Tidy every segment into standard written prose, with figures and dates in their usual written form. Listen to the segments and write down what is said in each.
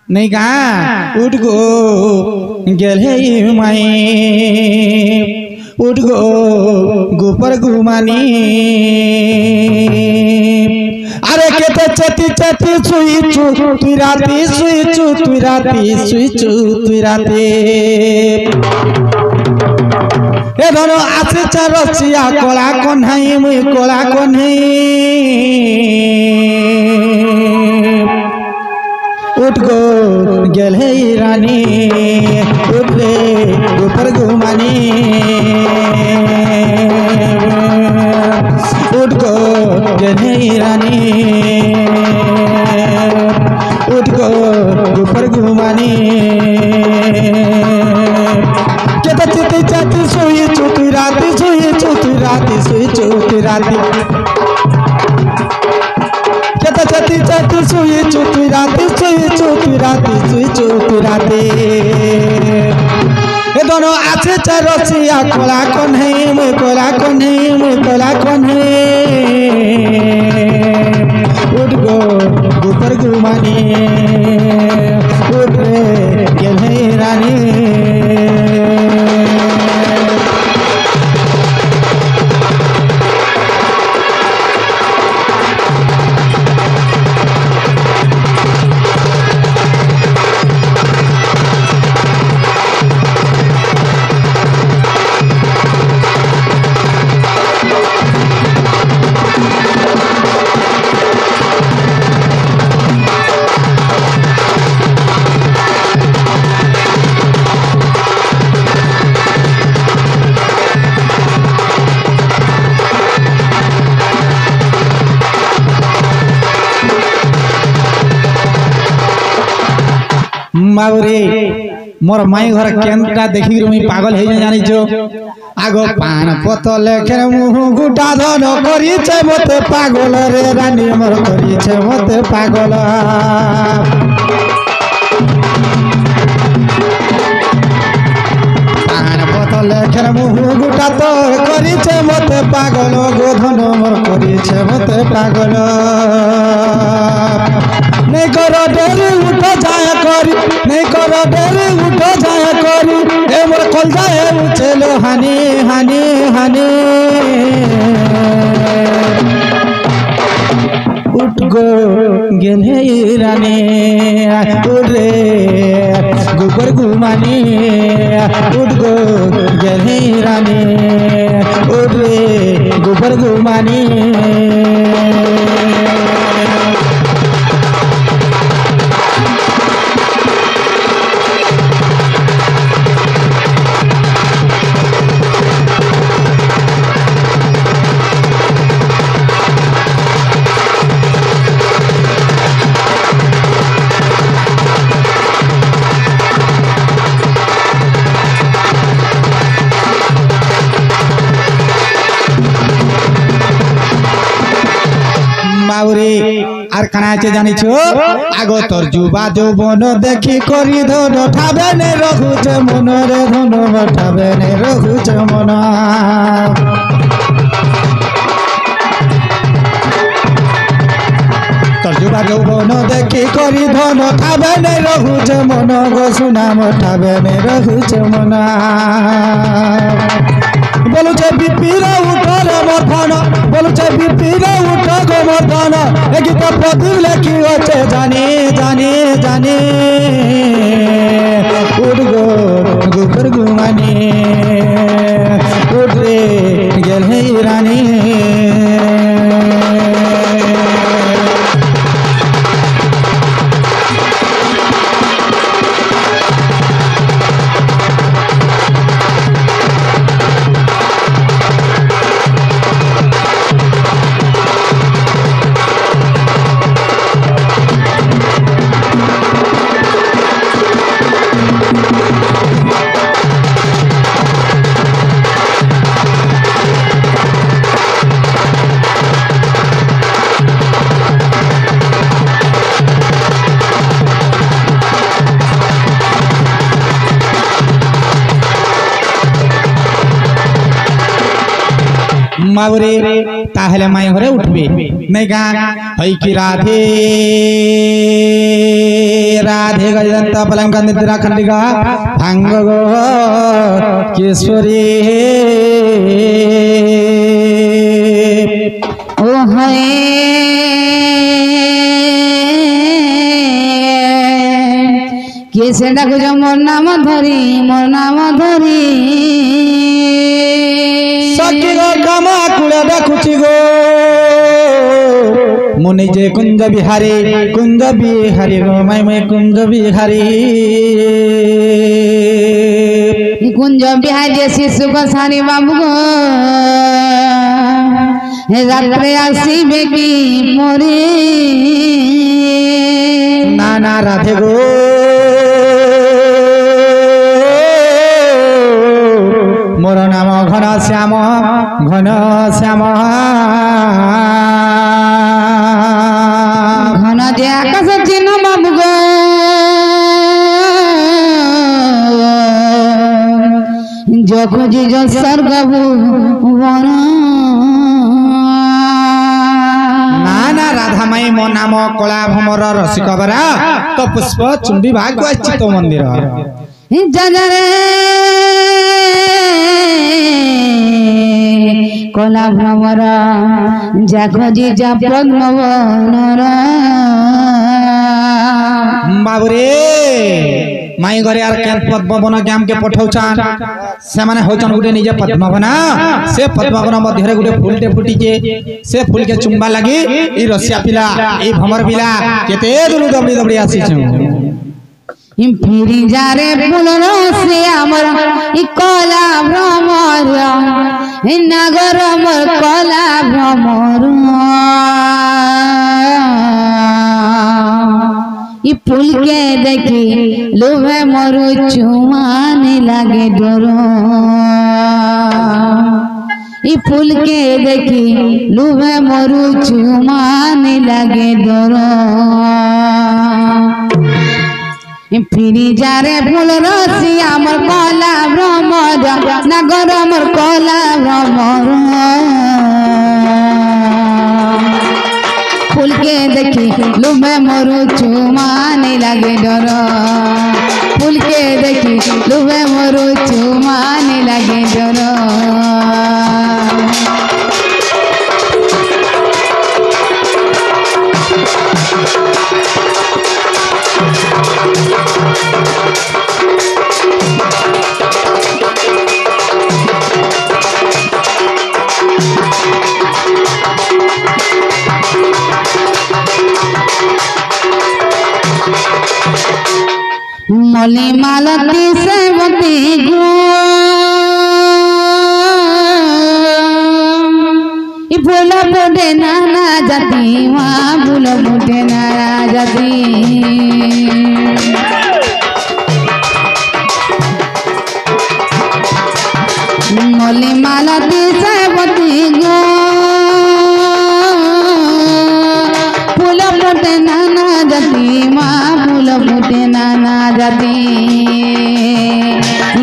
नहीं कहा उठ गो गेल है माई उठ गो गोपर घुमानी अरे केते चती चती सुई चू तुई राती सुई चू तुई राती सुई चू तुई राती ए धनो आसे चरसिया कोला कोन्हाई मुई कोला कोन्हाई उठ गो गेल है रानी उठ रे ऊपर घुमानी उठ गो गेल है रानी उठ गो ऊपर घुमानी केते चिते चाती सोई चुती राती सोई चुती राती सोई चुती राती केते चती चाती सोई चुती राती सोई चुती राती सोई चुती राती ए दोनों आसे चरसिया कोला कोन्हे मुई कोला कोन्हे मुई कोला कोन्हे उठ गो ऊपर घुमानी उठ रे गेल है रानी माउरे मोर माई घर केनटा देखि मुई पागल हे जानि जो आगो पान पतल खेर मुह गुटा धन करी छे मते पागल रे रानी मोर करी छे मते पागल पान पतल खेर मुह गुटा तो करी छे मते पागल गो धन मोर करी छे मते पागल नहीं करो डेरी उठ जाया करी नहीं करो डेरी उठ जाया करी ए मोर कल जाए उछलो हानी हानी हानी उठ गो गेल है रानी उठ रे गोबर घुमानी उठ गो गेल है रानी उठ रे गोबर घुमानी আর কানা আছে জানিছো আগো তোর যুবা যৌবন দেখি করি ধন ঠাবে নে রহুছে মন রে ধন ঠাবে নে রহুছে মন তোর যুবা যৌবন দেখি করি ধন ঠাবে নে রহুছে মন গো সুনাম ঠাবে নে রহুছে মন বলুছে বিপিরে উঠরে মর্ধন বলুছে বিপিরে উঠ গো মর্ধন এ গীত প্রদীপ লেখি আছে জানি জানি জানি উঠ গো গোবর ঘুমানি উঠ রে গেল হে রানী माबुरे ताहले माई घरे उठबे नहीं गा हई कि राधे राधे गजंत पलंग निद्रा खंडिका भांग गो केशरी ओ है किसे डाकुछ मोर नाम धरी सखी गो कामा कुड़ा डाकुची गो मुनि जे कुंज बिहारी गो मैं कुंज बिहारी कुंज बिहारी शिशु को सारी बाबू गो रात्रे आसीबे की मोरे नाना राधे गो मोर नाम घन श्याम घन जे आकाश चिन्ह बाबू गो जो खोजी जो स्वर्ग भुवन नाना राधा माई मो नाम कला भमर रसिक बरा तो पुष्प चुंबी भाग चित्त मंदिर जजरे कला भ्रमर जा खोजी जा पद्मवनर बाबुरे माई घरे यार केन पद्मवन ग्याम के पठौछान से माने होचन गुटे निजे पद्मवन से पद्मवन मध्यरे गुटे फूलटे फुटिचे से फूल के चुम्बा लगी ई रसिया पिला ई भमर पिला केते दुलु दबड़ी दबड़ी आसी छु फिरी जारे फूल से हमर ई कला भ्रमर नगर मोर कला भ्रमर ई फूल के देखी लोभे मोर चुमाने लागे डर ई फूल के देखी लोभे मोर चुमाने लागे डर फिरी जारे फूल रसी आमर कला भ्रमर नगर मोर कला भ्रमर फूल के देखी लुबे मोर चुमाने लागे डर फूल के देखी लुबे मोर चुमाने लागे डर मले मालती सेवती गो ई फूल फुटे नाना जाती वहाँ फूल फुटे नाना जाती मले मालती सेवती गो फूल फुटे नाना जाती वहाँ फूल फुटे नाना जाती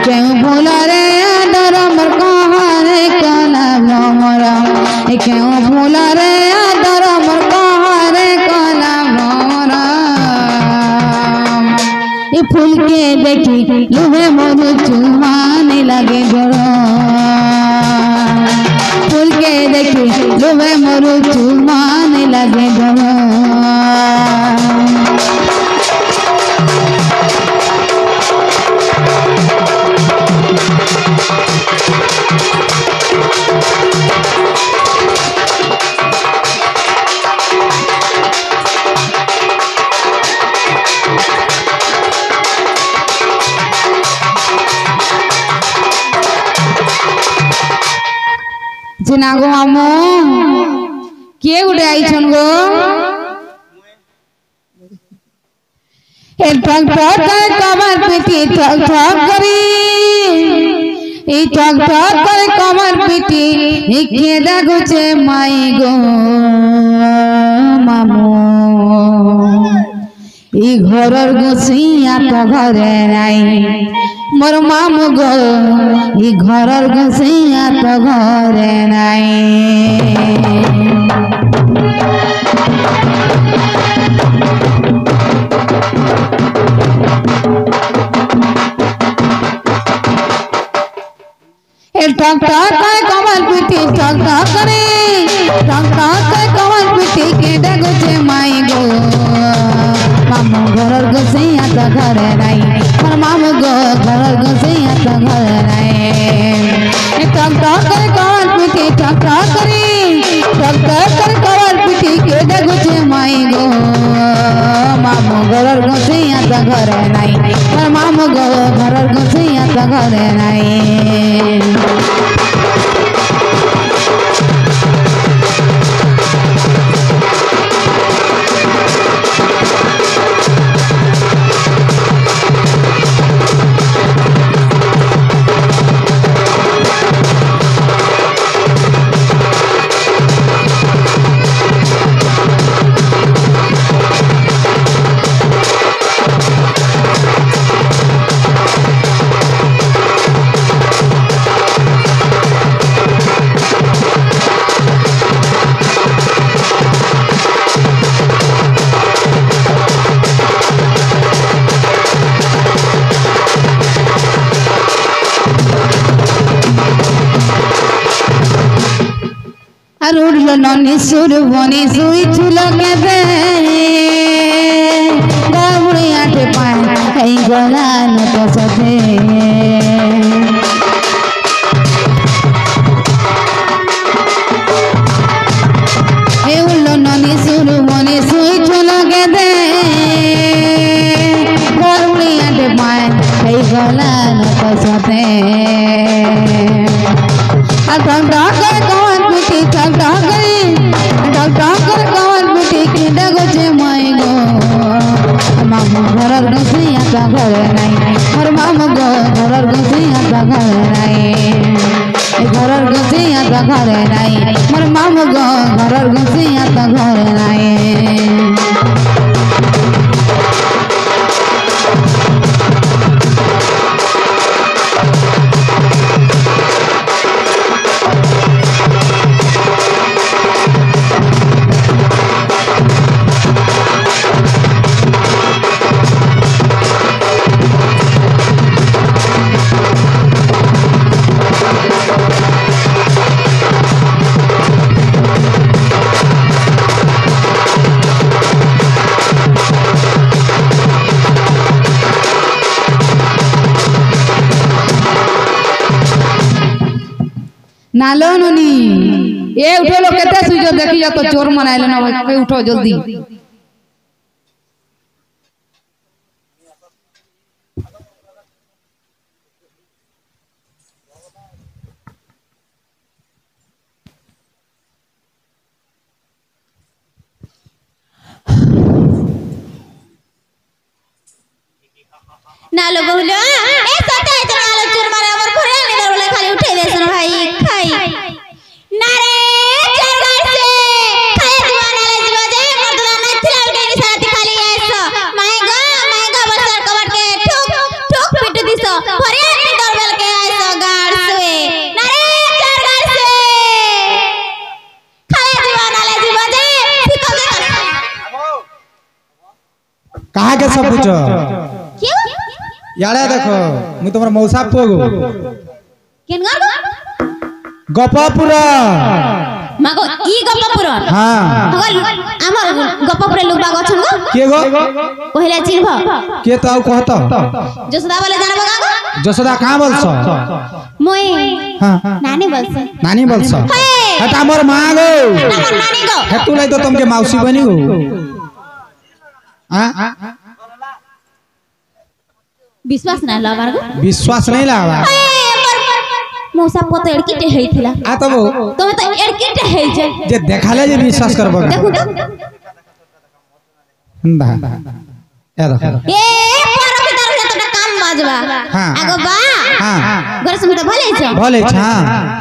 क्यों फूल रे आदर मोर कहारे कला भ्रमर क्यों फूल रे आदर मोर कहारे कला भ्रमर ई फूल के देखी लुहे मोर चुमाने लागे डर फूल के देखी लुहे मोर चुमाने लागे डर चिना गो आमो के उड़े आई छन गो ठक ठक करे कमर पीटी ठक ठक करी ई ठक ठक करे कमर पीटी ई के दागुचे माई गो मामो ই ঘরের গুছিয়া তো ঘরে নাই মোর মামু গো ই ঘরের গুছিয়া তো ঘরে নাই टक टक कमल पीटी टक टक करे टक टक कमल पीटी के डगुचे माई गो मामू घरर गुसिया तो घरे নাই और मामू गो घरर गुसिया तो घरे নাই टक टक कमल पीटी टक टक करे टक टक कमल पीटी के डगुचे माई गो मामू घरर गुसिया तो घरे নাই और मामू गो घरर गुसिया तो घरे নাই उड़लो ननी सुर बनी सुई चुलो के दे गावड़ी आटे पाए कहीं गला न तो सदे उड़लो ननी सुर बनी सुई चुलो के दे गावड़ी आटे पाए कहीं गला न तो सदे टक टक कमल पिटी के डगुचे माई गो मामू घरर गुसिया तो घरे নাই और मामू गो घरर गुसिया तो घरे নাই घरर गुसिया तो घरे নাই और मामू गो घरर गुसिया तो घरे নাই नालो नुनी ए उठो लो केते सुजो देखि जा तो चोर मनाइले ना भाई उठो जल्दी नालो बहुलो ए सता है नालो चोर मारे हमर घरे आने दरले खाली उठे देसन भाई खाई नारे चरगार से खाए दीवाना ले जीवा जे मर्दना नथिला उठे नि साथी खाली आइसो माय गो बसर कबर के ठोक ठोक पिट दिसो घरे आने दरबेल के आइसो गाड़ सुए नारे चरगार से खाए दीवाना ले जीवा जे सिको के कहा के सब पूछो क्यों यारे देखो मु तमर मौसा पोगो केन गो गपापुरा मागो ई गपापुरा हां हगल हमर गपापुरा लोग बाग अछन गो के गो पहले चिन्ह के तो कहत जसदा वाले जानबो गो जसदा का बोलछ मोए हां नानी बोलछ नानी बोलछ हटा मोर मां गो हमर नानी गो हेतु लै तो तुमके मौसी बनी गो हां विश्वास ना लावार गो विश्वास नहीं लावा मौसा पोते एड़कीटे हेइथिला आ तबो तमे तो एड़कीटे हेइ जे देखाले जे विश्वास करबो देखु तो दा ए देखो ए पर के दर तो काम बाजवा हां आगो बा हां घर से तो भले छ हां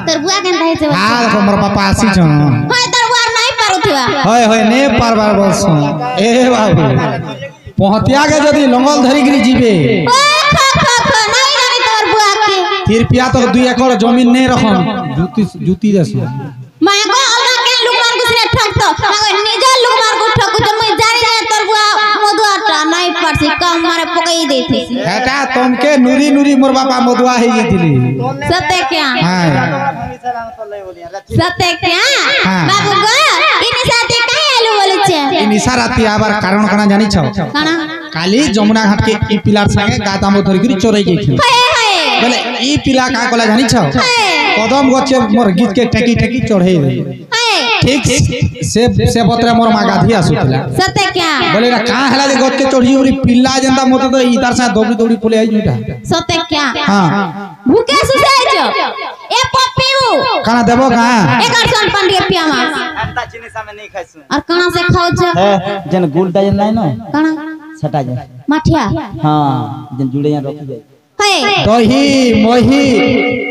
तर बुआ केन रहै छ हां देखो मोर पापा आसी छ होय तर बुआ नहीं पारुथिवा होय होय ने पार बार बोलसो ए बाबू पहतिया के जदी लंगल धरी गिरी जीवे ओ खो नहीं जानी तोर बुआ के कृपया तो 2 एकड़ जमीन नहीं रखम जूती देस मैं को अलग के लोग मार गुसरे ठक तो मैं निजा लोग मार को ठक तो मैं जानी जाए तोर बुआ मधुआटा नहीं पड़सी कम मारे पकई देथि हेटा तुमके नूरी नूरी मोर बापा मधुआ हे गेथिली सत्य क्या हां सत्य क्या हाँ। बाबू गो इनी साथी काहे आलू बोले छे इ निसाराती आबार कारण कना जानि छ काना काली जमुना घाट के ई पिलार संगे गाता मो धरि गिरी चोरई गेथिली हाय हाय बोले ई पिला का कोला जानि छ कदम गछे मोर गीत के टेकी टेकी चढ़े हाय ठीक से बतरे मोर मा गाधी आसुतला सत्य क्या बोले ना का हला जे गत के चढ़ी उरी पिल्ला जेंदा मते तो इतार सा दौड़ी दौड़ी पले आई जुटा सत्य क्या हां भूखे सुसाय छ ए पप्पीऊ काना देबो का एकर सन पंडिय पियामा अंता चीनी सामे नहीं खाइसु और कहां से खाओ छ है जन गुलटा जन नहीं न कहां छटा जे मठिया हां जन जुड़े यहां रखी जाए हाय दही मोही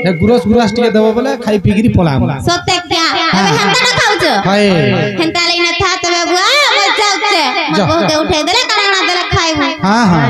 ए गुरस टिके देबो बोले खाई पिगिरी पला सत्य क्या अबे हंता ना खाओ छ हाय हंता लेना था तबे बुआ मत जाओ छ मत बहुत उठे देले काना देले खाइबो हां हां